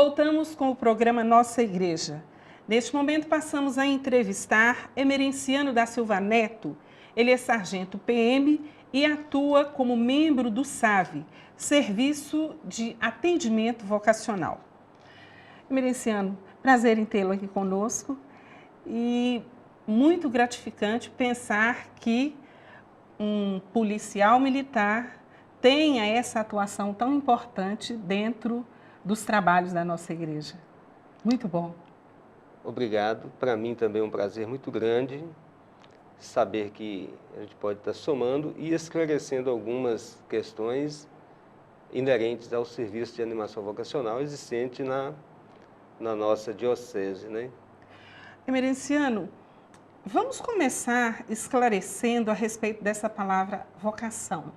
Voltamos com o programa Nossa Igreja. Neste momento passamos a entrevistar Emerenciano da Silva Neto. Ele é sargento PM e atua como membro do SAVE, Serviço de Atendimento Vocacional. Emerenciano, prazer em tê-lo aqui conosco e muito gratificante pensar que um policial militar tenha essa atuação tão importante dentro dos trabalhos da nossa igreja. Muito bom. Obrigado. Para mim também é um prazer muito grande saber que a gente pode estar somando e esclarecendo algumas questões inerentes ao serviço de animação vocacional existente na nossa diocese, né? Emerenciano, vamos começar esclarecendo a respeito dessa palavra vocação.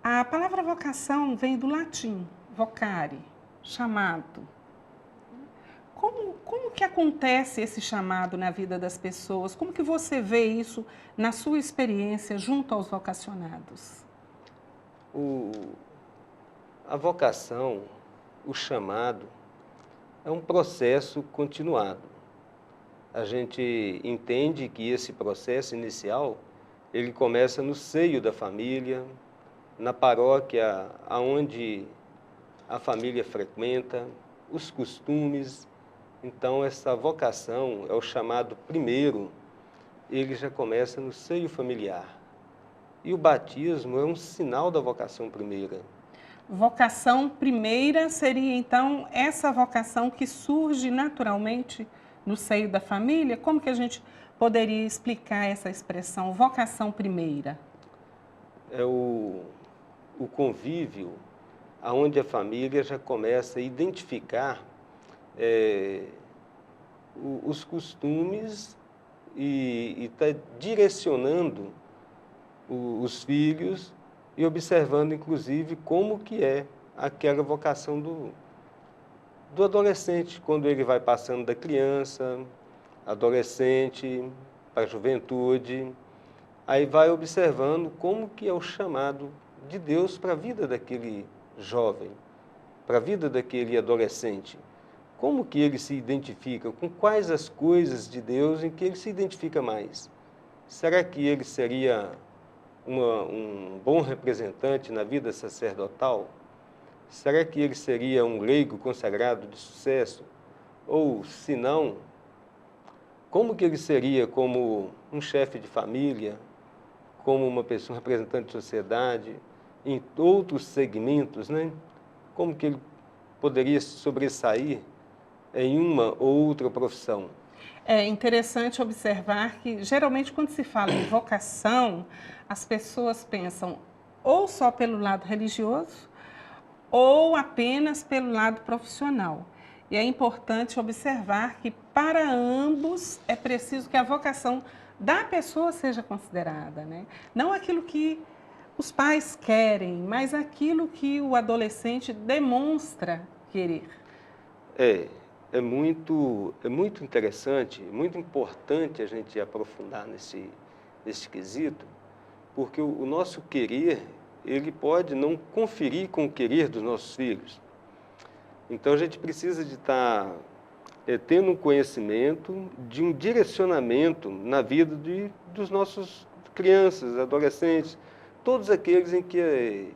A palavra vocação vem do latim, vocare, chamado. Como que acontece esse chamado na vida das pessoas? Como que você vê isso na sua experiência junto aos vocacionados? A vocação, o chamado, é um processo continuado. A gente entende que esse processo inicial, ele começa no seio da família, na paróquia aonde a família frequenta, os costumes. Então, essa vocação é o chamado primeiro, ele já começa no seio familiar. E o batismo é um sinal da vocação primeira. Vocação primeira seria, então, essa vocação que surge naturalmente no seio da família? Como que a gente poderia explicar essa expressão, vocação primeira? É o convívio, onde a família já começa a identificar os costumes e está direcionando os filhos e observando, inclusive, como que é aquela vocação do adolescente, quando ele vai passando da criança, adolescente, para a juventude, aí vai observando como que é o chamado de Deus para a vida daquele jovem, para a vida daquele adolescente. Como que ele se identifica? Com quais as coisas de Deus em que ele se identifica mais? Será que ele seria um bom representante na vida sacerdotal? Será que ele seria um leigo consagrado de sucesso? Ou, se não, como que ele seria como um chefe de família, como uma pessoa representante de sociedade, em outros segmentos, né? Como que ele poderia se sobressair em uma ou outra profissão? É interessante observar que, geralmente, quando se fala em vocação, as pessoas pensam ou só pelo lado religioso ou apenas pelo lado profissional. E é importante observar que, para ambos, é preciso que a vocação da pessoa seja considerada, né? Não aquilo que os pais querem, mas aquilo que o adolescente demonstra querer. É muito interessante, muito importante a gente aprofundar nesse quesito, porque o nosso querer, ele pode não conferir com o querer dos nossos filhos. Então, a gente precisa de estar tendo um conhecimento de um direcionamento na vida dos nossos crianças, adolescentes, todos aqueles em que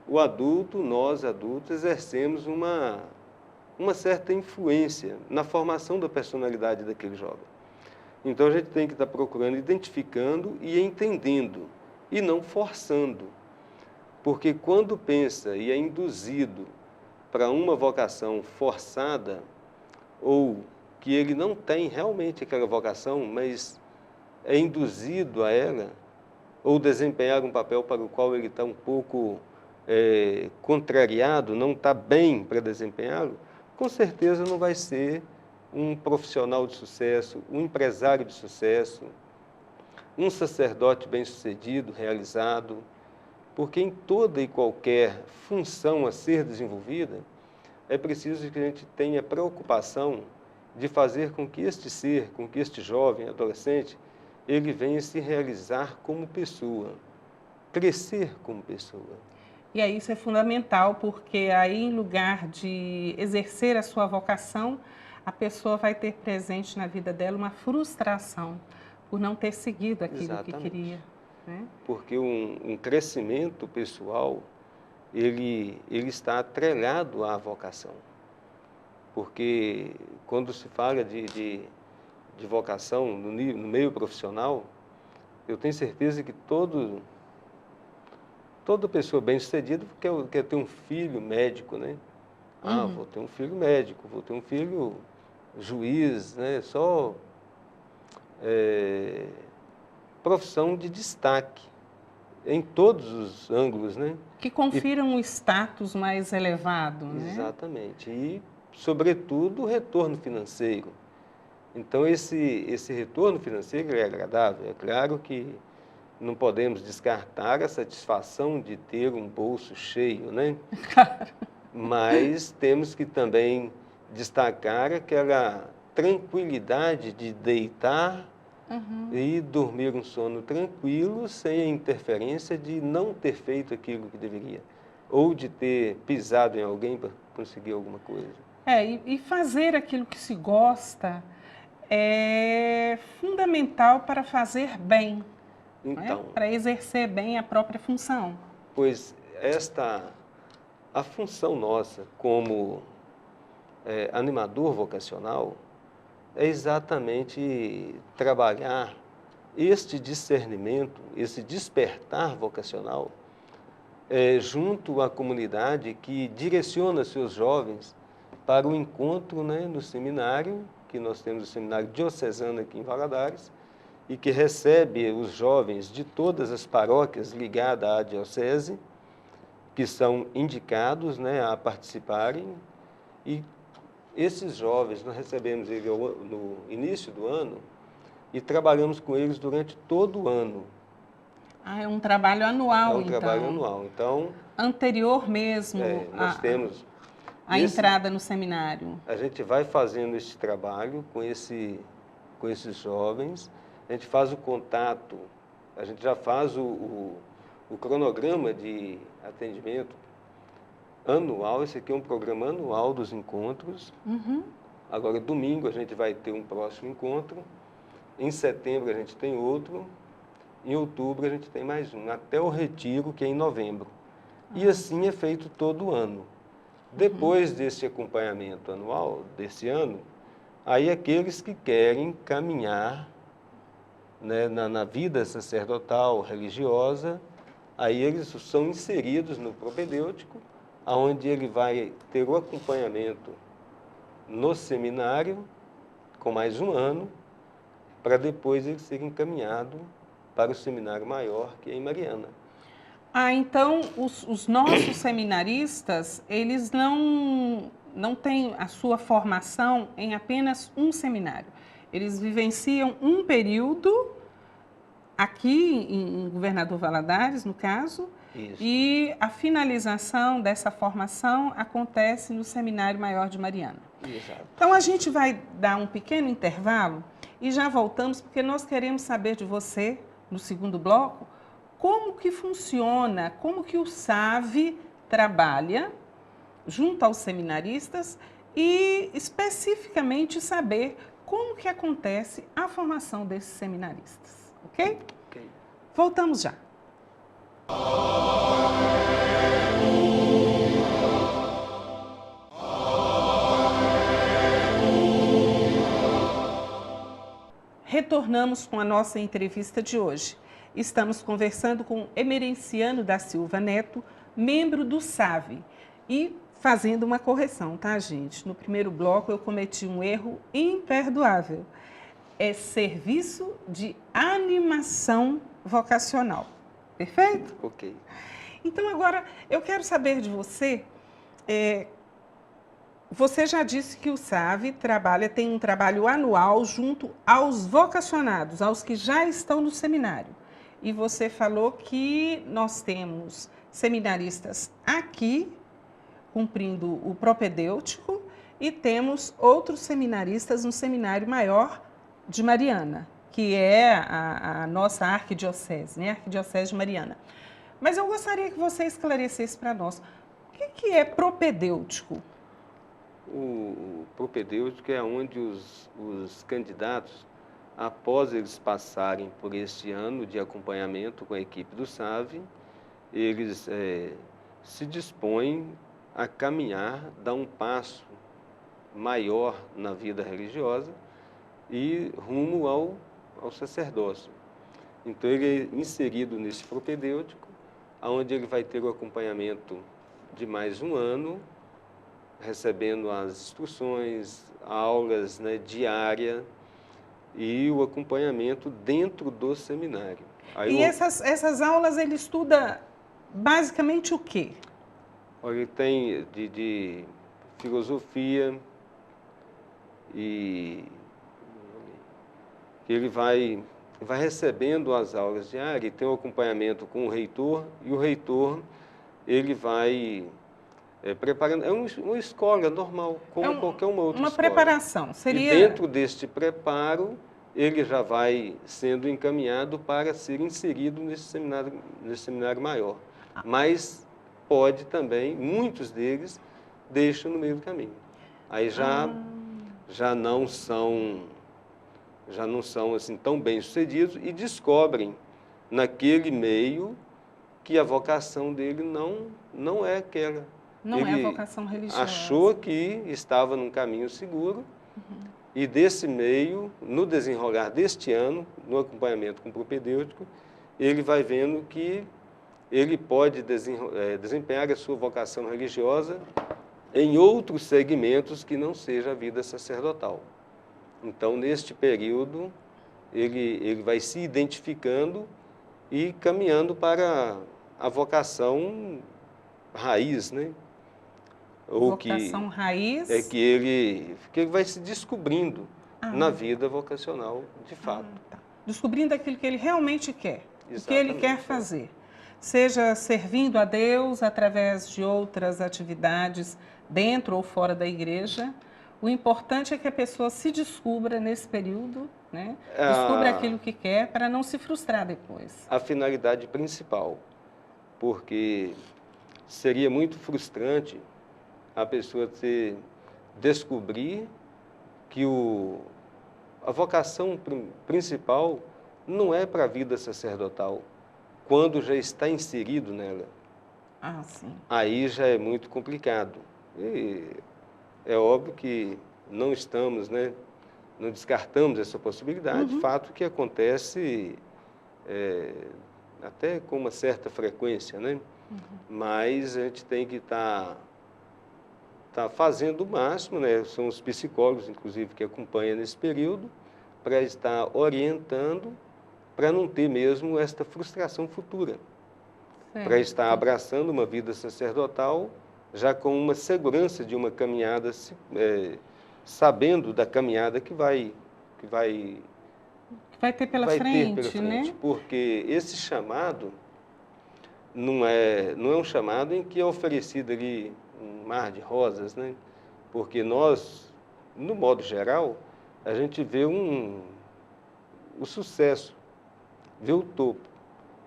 o adulto, nós adultos, exercemos uma certa influência na formação da personalidade daquele jovem. Então, a gente tem que estar procurando, identificando e entendendo, e não forçando. Porque quando pensa e é induzido para uma vocação forçada, ou que ele não tem realmente aquela vocação, mas é induzido a ela, ou desempenhar um papel para o qual ele está um pouco contrariado, não está bem para desempenhá-lo, com certeza não vai ser um profissional de sucesso, um empresário de sucesso, um sacerdote bem-sucedido, realizado, porque em toda e qualquer função a ser desenvolvida, é preciso que a gente tenha preocupação de fazer com que este ser, com que este jovem, adolescente, ele venha se realizar como pessoa, crescer como pessoa. E aí isso é fundamental, porque aí, em lugar de exercer a sua vocação, a pessoa vai ter presente na vida dela uma frustração por não ter seguido aquilo que Exatamente. queria, né? Porque um crescimento pessoal, ele está atrelado à vocação. Porque quando se fala de vocação no meio profissional, eu tenho certeza que toda pessoa bem-sucedida quer ter um filho médico, né? Ah, vou ter um filho médico, vou ter um filho juiz, né? Só profissão de destaque em todos os ângulos, né? Que confiram um status mais elevado, né? Exatamente. E, sobretudo, o retorno financeiro. Então, esse retorno financeiro é agradável. É claro que não podemos descartar a satisfação de ter um bolso cheio, né? Mas temos que também destacar aquela tranquilidade de deitar e dormir um sono tranquilo, sem a interferência de não ter feito aquilo que deveria, ou de ter pisado em alguém para conseguir alguma coisa. E fazer aquilo que se gosta é fundamental para fazer bem, não é? Então, Para exercer bem a própria função. pois a função nossa como animador vocacional é exatamente trabalhar este discernimento, esse despertar vocacional, junto à comunidade que direciona seus jovens para o encontro, né, no seminário, que nós temos o seminário diocesano aqui em Valadares, e que recebe os jovens de todas as paróquias ligadas à diocese, que são indicados, né, a participarem, e esses jovens, nós recebemos eles no início do ano e trabalhamos com eles durante todo o ano. Ah, é um trabalho anual, É um então. trabalho anual. Então, anterior mesmo nós temos a entrada no seminário. A gente vai fazendo esse trabalho com esses jovens, a gente faz o contato, a gente já faz o cronograma de atendimento anual. Esse aqui é um programa anual dos encontros. Agora, domingo, a gente vai ter um próximo encontro. Em setembro, a gente tem outro. Em outubro, a gente tem mais um, até o retiro, que é em novembro. E assim é feito todo ano. Depois desse acompanhamento anual, desse ano, aí aqueles que querem caminhar, né, na vida sacerdotal, religiosa, aí eles são inseridos no propedêutico, onde ele vai ter o acompanhamento no seminário, com mais um ano, para depois ele ser encaminhado para o seminário maior, que é em Mariana. Então os nossos seminaristas, eles não têm a sua formação em apenas um seminário. Eles vivenciam um período aqui em Governador Valadares, no caso, Isso. E a finalização dessa formação acontece no Seminário Maior de Mariana. Exato. Então a gente vai dar um pequeno intervalo e já voltamos, porque nós queremos saber de você, no segundo bloco, como que funciona, como que o SAVE trabalha junto aos seminaristas e especificamente saber como que acontece a formação desses seminaristas, ok? Ok. Voltamos já. Retornamos com a nossa entrevista de hoje. Estamos conversando com Emerenciano da Silva Neto, membro do SAVE. E fazendo uma correção, tá, gente? No primeiro bloco eu cometi um erro imperdoável. É Serviço de Animação Vocacional. Perfeito? Ok. Então agora eu quero saber de você. Você já disse que o SAVE tem um trabalho anual junto aos vocacionados, aos que já estão no seminário. E você falou que nós temos seminaristas aqui, cumprindo o propedêutico, e temos outros seminaristas no Seminário Maior de Mariana, que é a nossa arquidiocese, né? Arquidiocese de Mariana. Mas eu gostaria que você esclarecesse para nós. O que é propedêutico? O propedêutico é onde os candidatos, após eles passarem por este ano de acompanhamento com a equipe do SAVE, eles se dispõem a caminhar, dar um passo maior na vida religiosa e rumo ao sacerdócio. Então, ele é inserido nesse propedêutico, onde ele vai ter o acompanhamento de mais um ano, recebendo as instruções, aulas, né, diárias e o acompanhamento dentro do seminário. E essas aulas ele estuda basicamente o quê? Olha, ele tem de filosofia e ele vai recebendo as aulas diárias, e tem um acompanhamento com o reitor, e o reitor ele vai preparando. É uma escola normal, como qualquer uma outra uma escola. Preparação. Seria... E dentro deste preparo, ele já vai sendo encaminhado para ser inserido nesse seminário maior. Mas pode também, muitos deles, deixam no meio do caminho. Aí já não são assim tão bem-sucedidos e descobrem naquele meio que a vocação dele não é aquela. Não é a vocação religiosa. Achou que estava num caminho seguro e desse meio, no desenrolar deste ano, no acompanhamento com o propedêutico, ele vai vendo que ele pode desempenhar a sua vocação religiosa em outros segmentos que não seja a vida sacerdotal. Então, neste período, ele vai se identificando e caminhando para a vocação raiz, né? Vocação raiz? É que ele vai se descobrindo na vida vocacional, de fato. Tá. Descobrindo aquilo que ele realmente quer, Exatamente, o que ele quer fazer. Seja servindo a Deus através de outras atividades dentro ou fora da igreja. O importante é que a pessoa se descubra nesse período, né? Descubra aquilo que quer para não se frustrar depois. A finalidade principal, porque seria muito frustrante a pessoa descobrir que a vocação principal não é para a vida sacerdotal, quando já está inserido nela. Ah, sim. Aí já é muito complicado. E é óbvio que não estamos, né, não descartamos essa possibilidade, fato que acontece até com uma certa frequência, né? Mas a gente tem que estar fazendo o máximo, né? São os psicólogos, inclusive, que acompanham nesse período, para estar orientando, para não ter mesmo esta frustração futura, para estar abraçando uma vida sacerdotal já com uma segurança de uma caminhada, sabendo da caminhada que vai ter pela frente, né? Porque esse chamado não é um chamado em que é oferecido ali um mar de rosas, né? Porque nós, no modo geral, a gente vê o sucesso, vê o topo,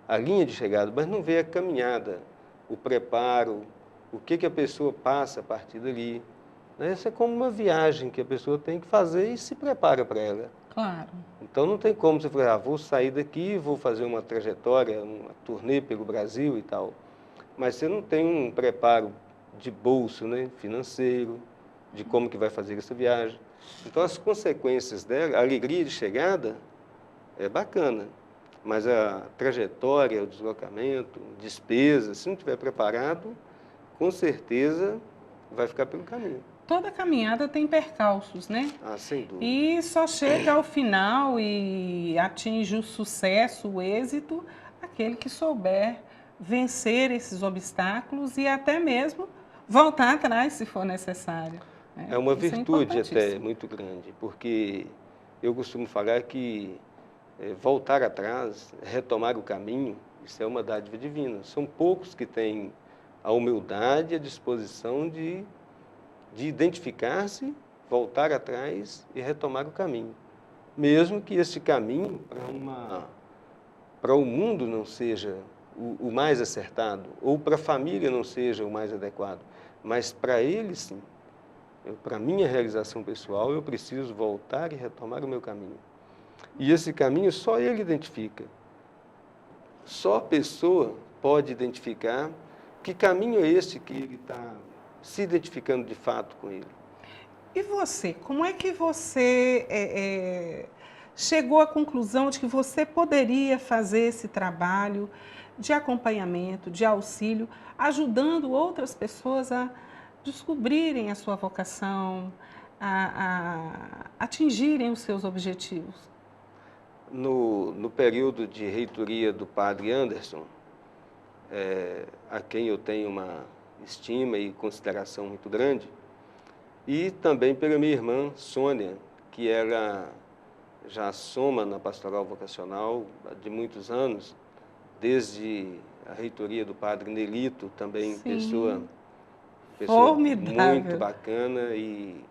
a linha de chegada, mas não vê a caminhada, o preparo, o que a pessoa passa a partir dali. Isso é como uma viagem que a pessoa tem que fazer e se prepara para ela. Claro. Então não tem como você falar, vou sair daqui, vou fazer uma trajetória, uma turnê pelo Brasil e tal. Mas você não tem um preparo de bolso, né, financeiro, de como que vai fazer essa viagem. Então as consequências dela, a alegria de chegada é bacana, mas a trajetória, o deslocamento, despesa, se não estiver preparado, com certeza vai ficar pelo caminho. Toda caminhada tem percalços, né? Ah, sem dúvida. E só chega ao final e atinge o sucesso, o êxito, aquele que souber vencer esses obstáculos e até mesmo voltar atrás, se for necessário. É uma virtude até muito grande, porque eu costumo falar que voltar atrás, retomar o caminho, isso é uma dádiva divina. São poucos que têm a humildade e a disposição de identificar-se, voltar atrás e retomar o caminho. Mesmo que esse caminho para o mundo não seja o mais acertado, ou para a família não seja o mais adequado, mas para ele sim. Para a minha realização pessoal, eu preciso voltar e retomar o meu caminho. E esse caminho só ele identifica. Só a pessoa pode identificar que caminho é esse que ele está se identificando de fato com ele. E você, como é que você chegou à conclusão de que você poderia fazer esse trabalho de acompanhamento, de auxílio, ajudando outras pessoas a descobrirem a sua vocação, a atingirem os seus objetivos? No período de reitoria do padre Anderson, a quem eu tenho uma estima e consideração muito grande, e também pela minha irmã Sônia, que ela já soma na pastoral vocacional de muitos anos, desde a reitoria do padre Nelito, também pessoa muito bacana e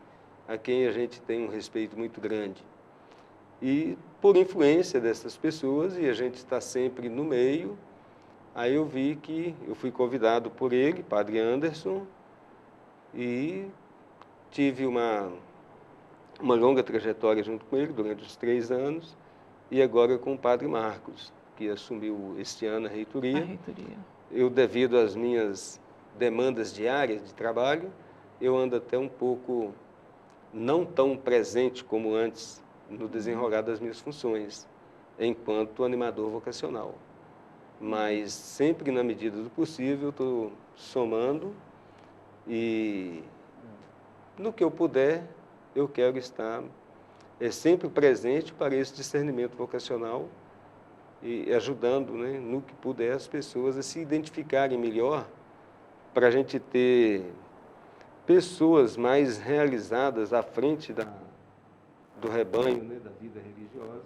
a quem a gente tem um respeito muito grande. E por influência dessas pessoas, e a gente está sempre no meio, aí eu vi que eu fui convidado por ele, padre Anderson, e tive uma longa trajetória junto com ele durante os 3 anos, e agora com o padre Marcos, que assumiu este ano a reitoria. Eu, devido às minhas demandas diárias de trabalho, eu ando até um pouco não tão presente como antes no desenrolar das minhas funções, enquanto animador vocacional. Mas sempre na medida do possível estou somando e no que eu puder eu quero estar sempre presente para esse discernimento vocacional e ajudando, né, no que puder as pessoas a se identificarem melhor para a gente ter pessoas mais realizadas à frente do rebanho, né, da vida religiosa,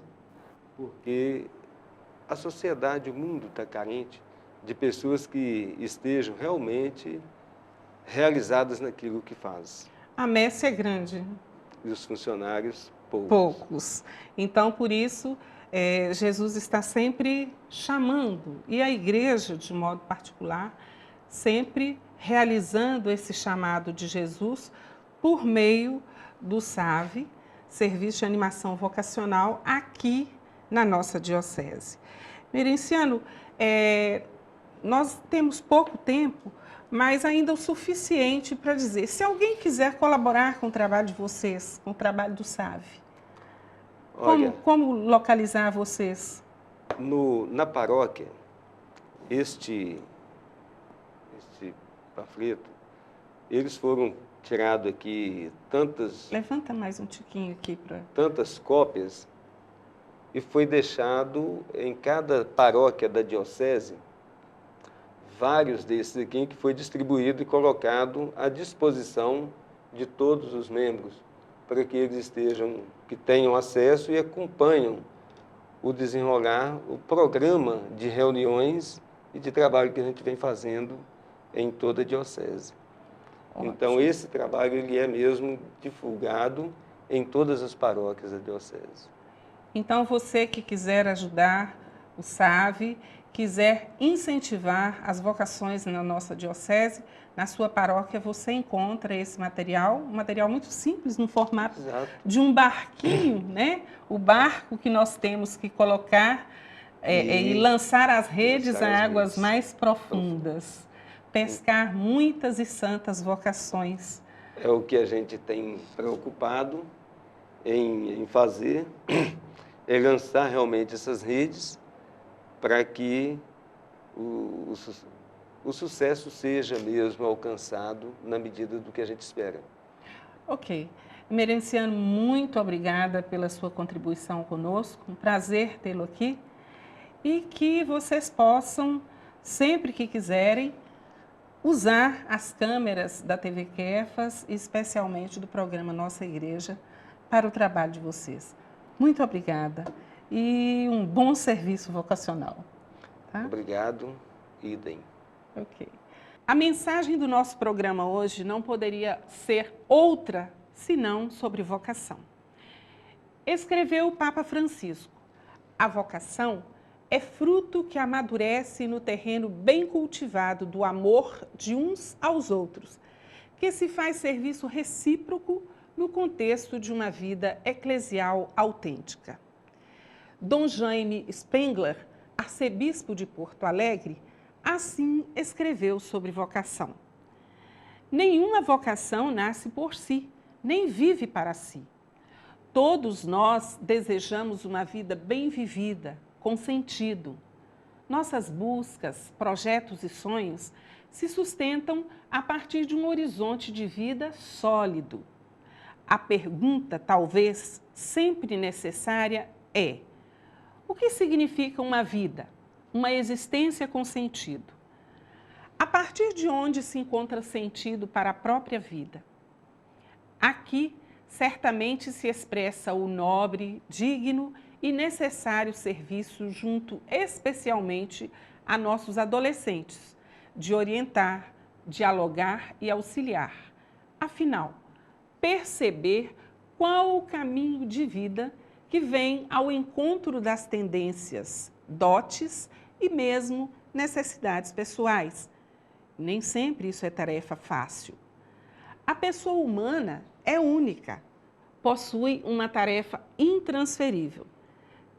porque a sociedade, o mundo está carente de pessoas que estejam realmente realizadas naquilo que faz. A messe é grande. E os funcionários, poucos. Poucos. Então, por isso, Jesus está sempre chamando, e a igreja, de modo particular, sempre realizando esse chamado de Jesus por meio do SAV, Serviço de Animação Vocacional, aqui na nossa diocese. Merenciano, nós temos pouco tempo, mas ainda o suficiente para dizer, se alguém quiser colaborar com o trabalho de vocês, com o trabalho do SAV, como localizar vocês? Na paróquia, este panfleto, eles foram tirados aqui Levanta mais um tiquinho aqui para... Tantas cópias, e foi deixado em cada paróquia da diocese, vários desses aqui, que foi distribuído e colocado à disposição de todos os membros, para que eles que tenham acesso e acompanham o desenrolar, o programa de reuniões e de trabalho que a gente vem fazendo em toda a diocese. Ótimo. Então, esse trabalho ele é mesmo divulgado em todas as paróquias da diocese. Então, você que quiser ajudar o SAV, quiser incentivar as vocações na nossa diocese, na sua paróquia você encontra esse material, um material muito simples, no formato de um barquinho, né? O barco que nós temos que colocar e lançar as redes a águas mais profundas. Pescar muitas e santas vocações. É o que a gente tem preocupado em fazer, é lançar realmente essas redes para que o sucesso seja mesmo alcançado na medida do que a gente espera. Ok. Merenciano, muito obrigada pela sua contribuição conosco, um prazer tê-lo aqui e que vocês possam, sempre que quiserem, usar as câmeras da TV Kefas, especialmente do programa Nossa Igreja, para o trabalho de vocês. Muito obrigada e um bom serviço vocacional. Tá? Obrigado, idem. Ok. A mensagem do nosso programa hoje não poderia ser outra senão sobre vocação. Escreveu o Papa Francisco: a vocação é fruto que amadurece no terreno bem cultivado do amor de uns aos outros, que se faz serviço recíproco no contexto de uma vida eclesial autêntica. Dom Jaime Spengler, arcebispo de Porto Alegre, assim escreveu sobre vocação. Nenhuma vocação nasce por si, nem vive para si. Todos nós desejamos uma vida bem vivida, com sentido. Nossas buscas, projetos e sonhos se sustentam a partir de um horizonte de vida sólido. A pergunta, talvez sempre necessária, é: o que significa uma vida, uma existência com sentido? A partir de onde se encontra sentido para a própria vida? Aqui, certamente se expressa o nobre, digno e necessário serviço junto especialmente a nossos adolescentes, de orientar, dialogar e auxiliar. Afinal, perceber qual o caminho de vida que vem ao encontro das tendências, dotes e mesmo necessidades pessoais. Nem sempre isso é tarefa fácil. A pessoa humana é única, possui uma tarefa intransferível.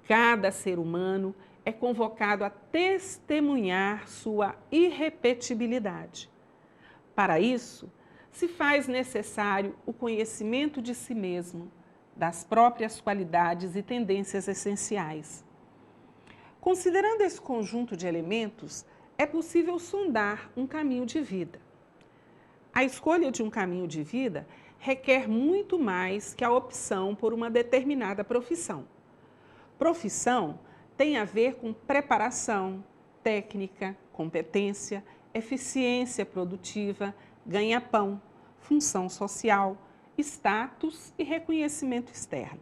Cada ser humano é convocado a testemunhar sua irrepetibilidade. Para isso, se faz necessário o conhecimento de si mesmo, das próprias qualidades e tendências essenciais. Considerando esse conjunto de elementos, é possível sondar um caminho de vida. A escolha de um caminho de vida requer muito mais que a opção por uma determinada profissão. Profissão tem a ver com preparação, técnica, competência, eficiência produtiva, ganha-pão, função social, status e reconhecimento externo.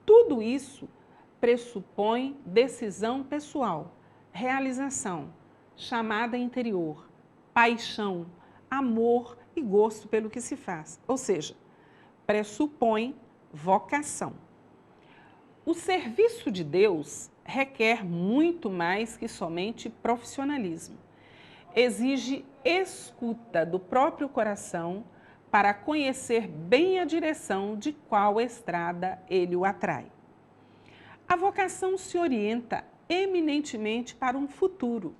Tudo isso pressupõe decisão pessoal, realização, chamada interior, paixão, amor e gosto pelo que se faz, ou seja, pressupõe vocação. O serviço de Deus requer muito mais que somente profissionalismo. Exige escuta do próprio coração para conhecer bem a direção de qual estrada ele o atrai. A vocação se orienta eminentemente para um futuro.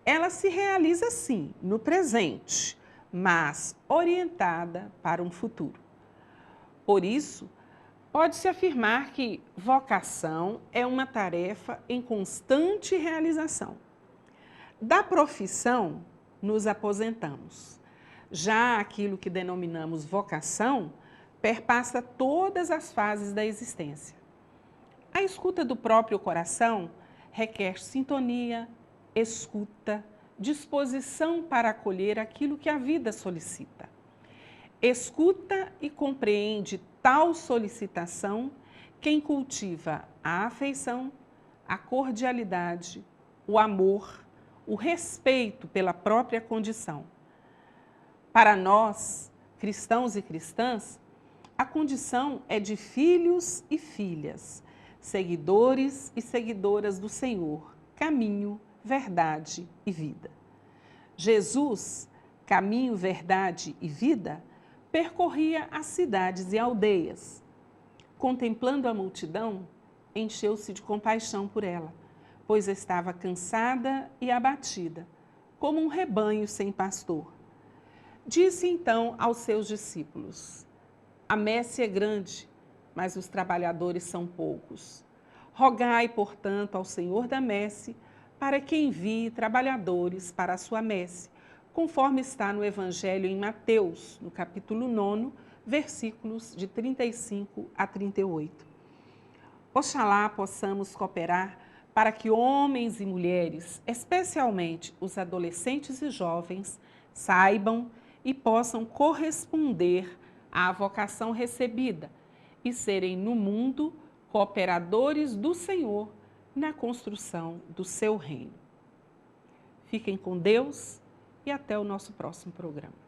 Ela se realiza, sim, no presente, mas orientada para um futuro. Por isso, pode-se afirmar que vocação é uma tarefa em constante realização. Da profissão, nos aposentamos. Já aquilo que denominamos vocação perpassa todas as fases da existência. A escuta do próprio coração requer sintonia, escuta, disposição para acolher aquilo que a vida solicita. Escuta e compreende tal solicitação quem cultiva a afeição, a cordialidade, o amor, o respeito pela própria condição. Para nós, cristãos e cristãs, a condição é de filhos e filhas, seguidores e seguidoras do Senhor, caminho, verdade e vida. Jesus, caminho, verdade e vida, percorria as cidades e aldeias. Contemplando a multidão, encheu-se de compaixão por ela, pois estava cansada e abatida, como um rebanho sem pastor. Disse então aos seus discípulos: a messe é grande, mas os trabalhadores são poucos. Rogai, portanto, ao Senhor da messe, para que envie trabalhadores para a sua messe, conforme está no Evangelho em Mateus, no capítulo 9, versículos de 35 a 38. Oxalá possamos cooperar para que homens e mulheres, especialmente os adolescentes e jovens, saibam e possam corresponder à vocação recebida e serem no mundo cooperadores do Senhor na construção do seu reino. Fiquem com Deus e até o nosso próximo programa.